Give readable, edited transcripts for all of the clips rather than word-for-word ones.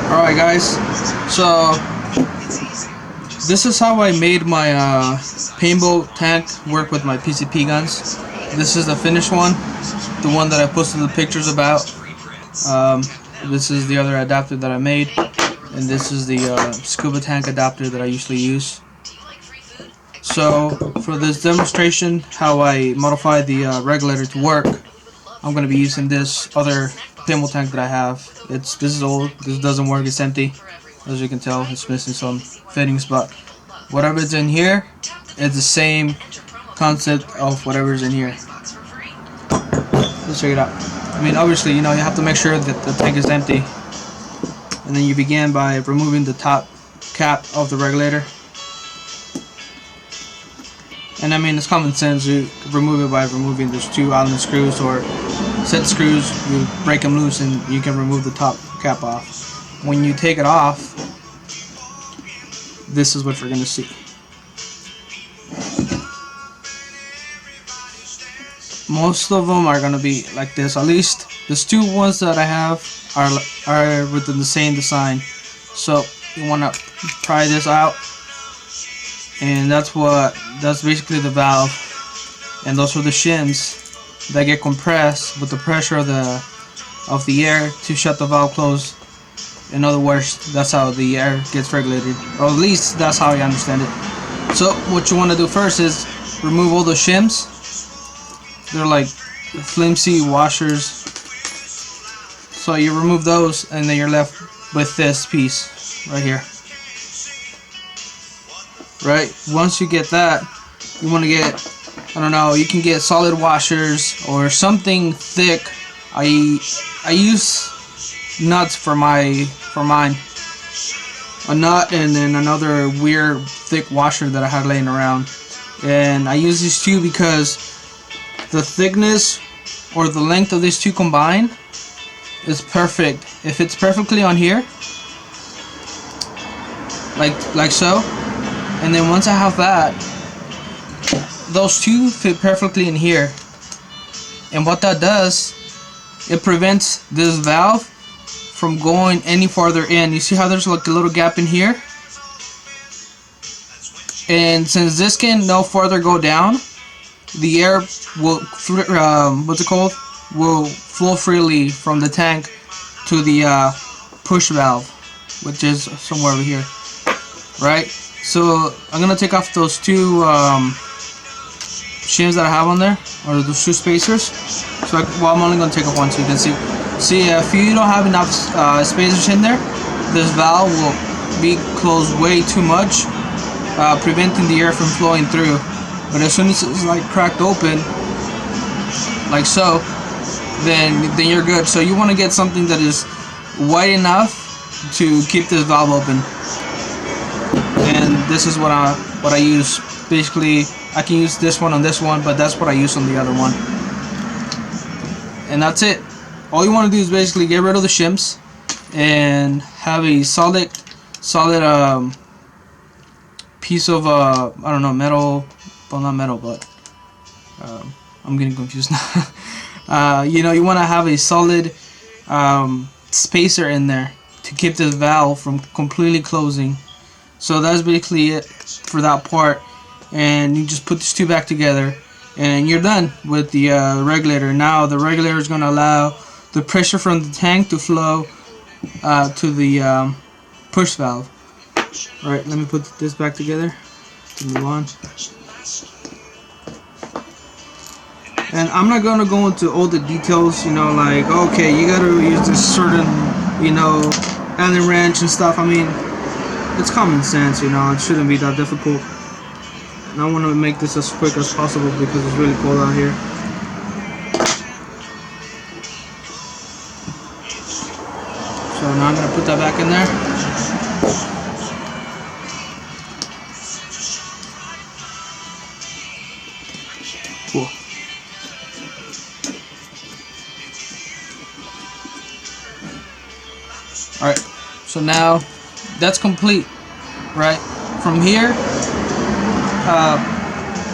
Alright guys, so this is how I made my paintball tank work with my PCP guns. This is the finished one, the one that I posted the pictures about. This is the other adapter that I made, and this is the scuba tank adapter that I usually use. So for this demonstration, how I modify the regulator to work, I'm going to be using this other paintball tank that I have. This is old, this doesn't work, it's empty. As you can tell, it's missing some fittings, but whatever's in here, it's the same concept of whatever's in here. Let's check it out. I mean, obviously, you have to make sure that the tank is empty. And then you begin by removing the top cap of the regulator. And I mean, it's common sense. You remove it by removing those two Allen screws or set screws. You break them loose and you can remove the top cap off. When you take it off, this is what you're going to see. Most of them are going to be like this. At least these two ones that I have are within the same design. So you want to pry this out, and that's basically the valve, and those are the shims that get compressed with the pressure of the air to shut the valve closed. In other words, that's how the air gets regulated, or at least that's how I understand it. So what you want to do first is remove all the shims. They're like flimsy washers. So you remove those, and then you're left with this piece right here. Right? Once you get that, you want to get, I don't know, you can get solid washers or something thick. I use nuts for mine. A nut and then another weird thick washer that I had laying around. And I use these two because the thickness or the length of these two combined is perfect. If it's perfectly on here, like so, and then once I have that, those two fit perfectly in here. And what that does, it prevents this valve from going any farther in. You see how there's like a little gap in here? And since this can no further go down, the air will will flow freely from the tank to the push valve, which is somewhere over here, right? So I'm gonna take off those two shims that I have on there, or those two spacers. So I'm only gonna take off one so you can see. See, if you don't have enough spacers in there, this valve will be closed way too much, preventing the air from flowing through. But as soon as it's like cracked open, like so, then you're good. So you want to get something that is wide enough to keep this valve open. And this is what I use. Basically, I can use this one on this one, but that's what I use on the other one. And that's it. All you want to do is basically get rid of the shims and have a solid piece of I don't know, metal. Well, not metal, but I'm getting confused now. You want to have a solid spacer in there to keep this valve from completely closing. So that's basically it for that part. And you just put these two back together, and you're done with the regulator. Now the regulator is going to allow the pressure from the tank to flow to the push valve. Alright, let me put this back together to move on. And I'm not gonna go into all the details, like, okay, you gotta use this certain, Allen wrench and stuff. I mean, it's common sense, it shouldn't be that difficult. And I want to make this as quick as possible because it's really cold out here. So now I'm gonna put that back in there. Cool. Alright, so now that's complete, right? From here,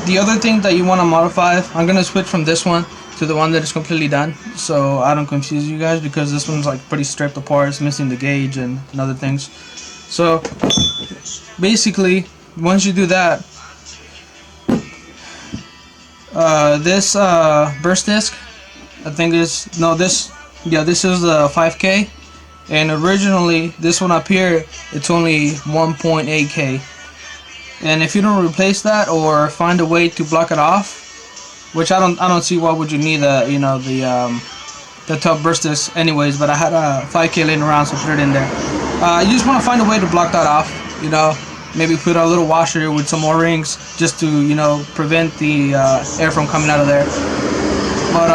the other thing that you want to modify, I'm going to switch from this one to to the one that is completely done, so I don't confuse you guys, because this one's like pretty stripped apart. It's missing the gauge and other things. So basically, once you do that, this burst disc, I think is this is the 5K, and originally this one up here, it's only 1.8K. And if you don't replace that or find a way to block it off, which I don't see why would you need the top burst disc anyways, but I had a 5K laying around, so put it in there. You just want to find a way to block that off, maybe put a little washer with some O-rings just to prevent the air from coming out of there. But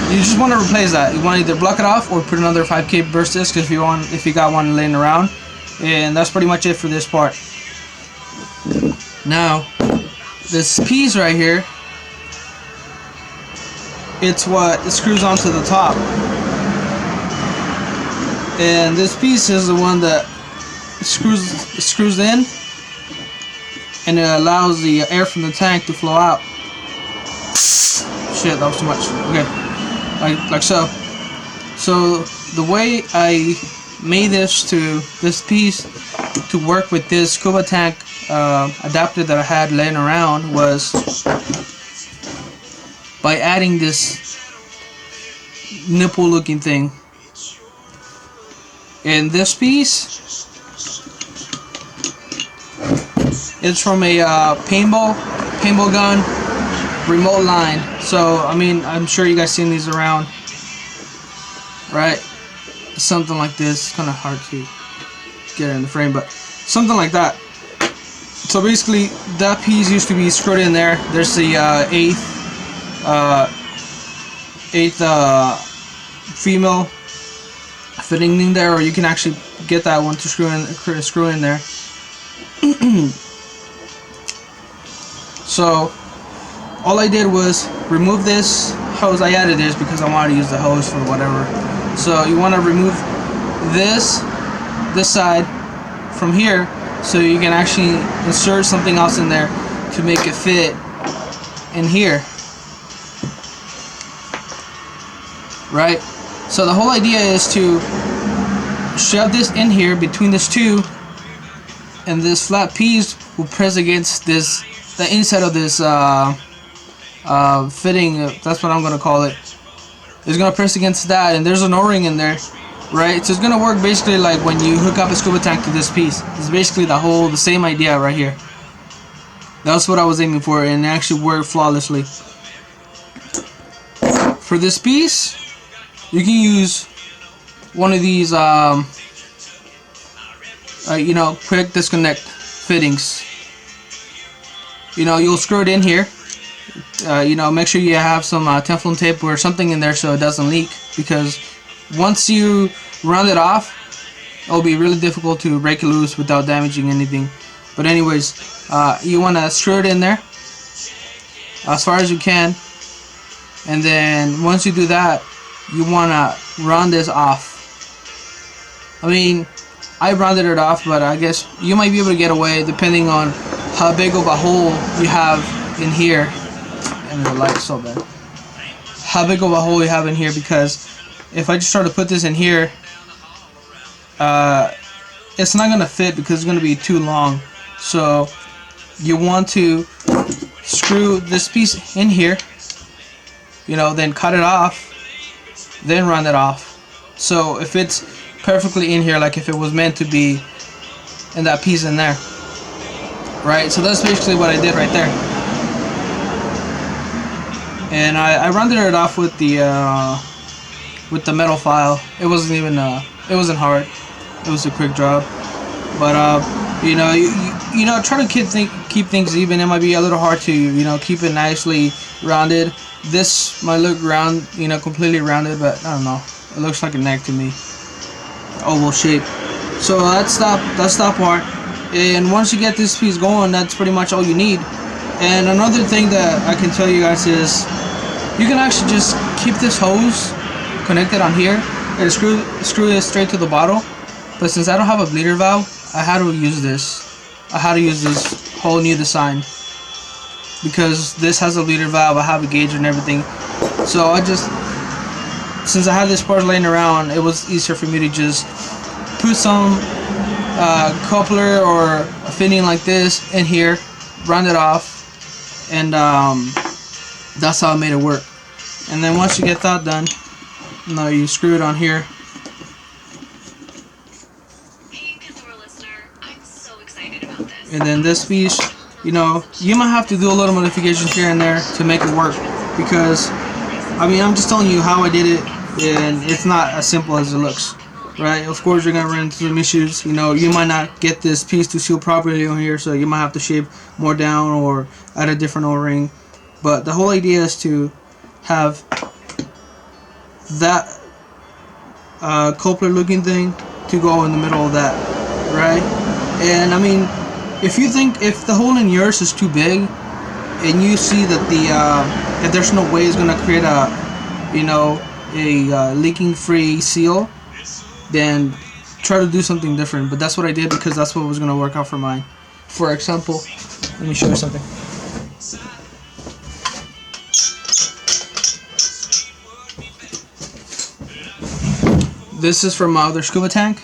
you just want to replace that. You want to either block it off or put another 5K burst disc if you got one laying around. And that's pretty much it for this part. Now, this piece right here, it's what it screws onto the top. And this piece is the one that screws in, and it allows the air from the tank to flow out. Shit, that was too much. Okay, like so. So the way I made this piece to work with this scuba tank adapter that I had laying around was by adding this nipple looking thing. And this piece, it's from a paintball gun remote line. So I mean, I'm sure you guys seen these around, right? Something like this. It's kind of hard to get it in the frame, but something like that. So basically, that piece used to be screwed in there. There's the eighth female fitting in there, or you can actually get that one to screw in there. So all I did was remove this hose. I added this because I wanted to use the hose for whatever. So you want to remove this side from here, so you can actually insert something else in there to make it fit in here, right? So the whole idea is to shove this in here between this two, and this flat piece will press against the inside of this fitting. That's what I'm gonna call it. It's gonna press against that, and there's an O-ring in there, right? So it's gonna work basically like when you hook up a scuba tank to this piece. It's basically the same idea right here. That's what I was aiming for, and it actually worked flawlessly. For this piece, you can use one of these quick disconnect fittings. You'll screw it in here. Make sure you have some Teflon tape or something in there so it doesn't leak, because once you round it off, it'll be really difficult to break it loose without damaging anything. But anyways, you want to screw it in there as far as you can, and then once you do that, you want to round this off. I mean, I rounded it off, but I guess you might be able to get away depending on how big of a hole you have in here. And the light's so bad. How big of a hole you have in here, because if I just try to put this in here, it's not gonna fit because it's gonna be too long. So you want to screw this piece in here, then cut it off, then round it off. So if it's perfectly in here, like if it was meant to be in that piece in there, right? So that's basically what I did right there. And I rounded it off with the metal file. It wasn't even it wasn't hard. It was a quick job. But try to keep things even. It might be a little hard to keep it nicely rounded. This might look round, completely rounded, but I don't know. It looks like a neck to me, oval shape. So that's that part. And once you get this piece going, that's pretty much all you need. And another thing that I can tell you guys is, you can actually just keep this hose connected on here and screw it straight to the bottle. But since I don't have a bleeder valve, I had to use this. I had to use this whole new design, because this has a bleeder valve. I have a gauge and everything. So I just, since I had this part laying around, it was easier for me to just put some coupler or a fitting like this in here, round it off, and that's how I made it work. And then once you get that done, you screw it on here. And then this piece, you might have to do a little modification here and there to make it work, because I'm just telling you how I did it, and it's not as simple as it looks, right? Of course you're gonna run into some issues. You might not get this piece to seal properly on here, so you might have to shape more down or add a different O-ring. But the whole idea is to have that coupler looking thing to go in the middle of that, right? And if the hole in yours is too big, and you see that that there's no way it's gonna create a leaking free seal, then try to do something different. But that's what I did, because that's what was gonna work out for mine. For example, let me show you something. This is from my other scuba tank,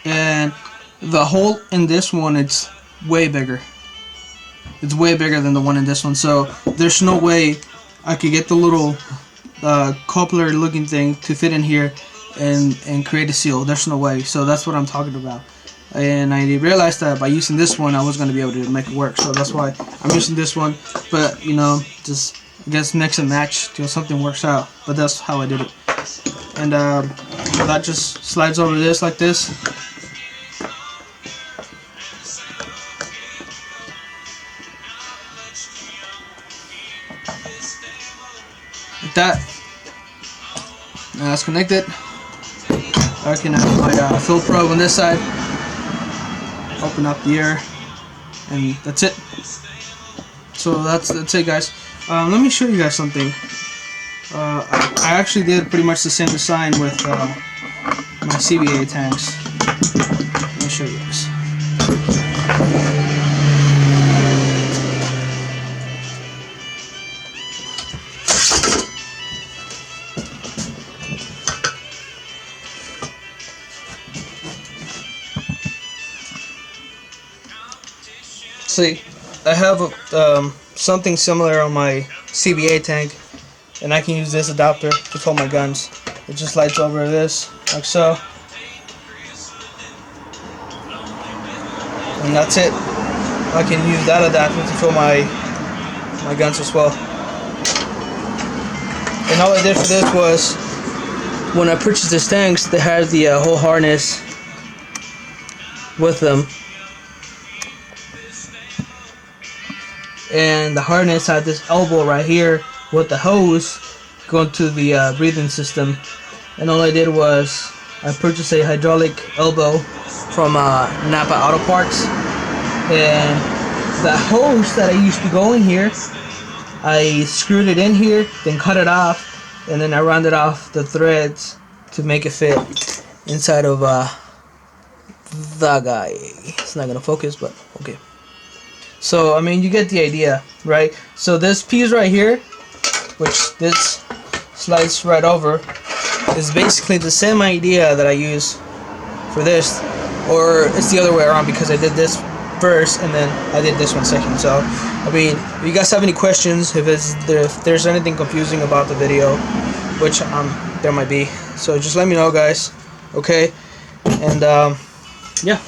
and the hole in this one, it's way bigger. It's way bigger than the one in this one, so there's no way I could get the little coupler looking thing to fit in here and create a seal. There's no way. So that's what I'm talking about. And I realized that by using this one, I was going to be able to make it work. So that's why I'm using this one. But just I guess mix and match till something works out. But that's how I did it. And that just slides over this like this. Like that. Now it's connected. I can have my fill probe on this side. Open up the air, and that's it. So that's it, guys. Let me show you guys something. I actually did pretty much the same design with my CBA tanks. Let me show you guys. See, I have something similar on my CBA tank, and I can use this adapter to fill my guns. It just slides over this, like so. And that's it. I can use that adapter to fill my guns as well. And all I did for this was, when I purchased these tanks, they had the whole harness with them. And the harness had this elbow right here with the hose going to the breathing system. And all I did was I purchased a hydraulic elbow from Napa Auto Parts, and the hose that I used to go in here, I screwed it in here, then cut it off, and then I rounded off the threads to make it fit inside of the guy. It's not gonna focus, but okay. So you get the idea, right? So this piece right here, which this slides right over, is basically the same idea that I use for this, or it's the other way around, because I did this first and then I did this one second. So if you guys have any questions, if there's anything confusing about the video, which there might be, so just let me know, guys. Okay, and yeah.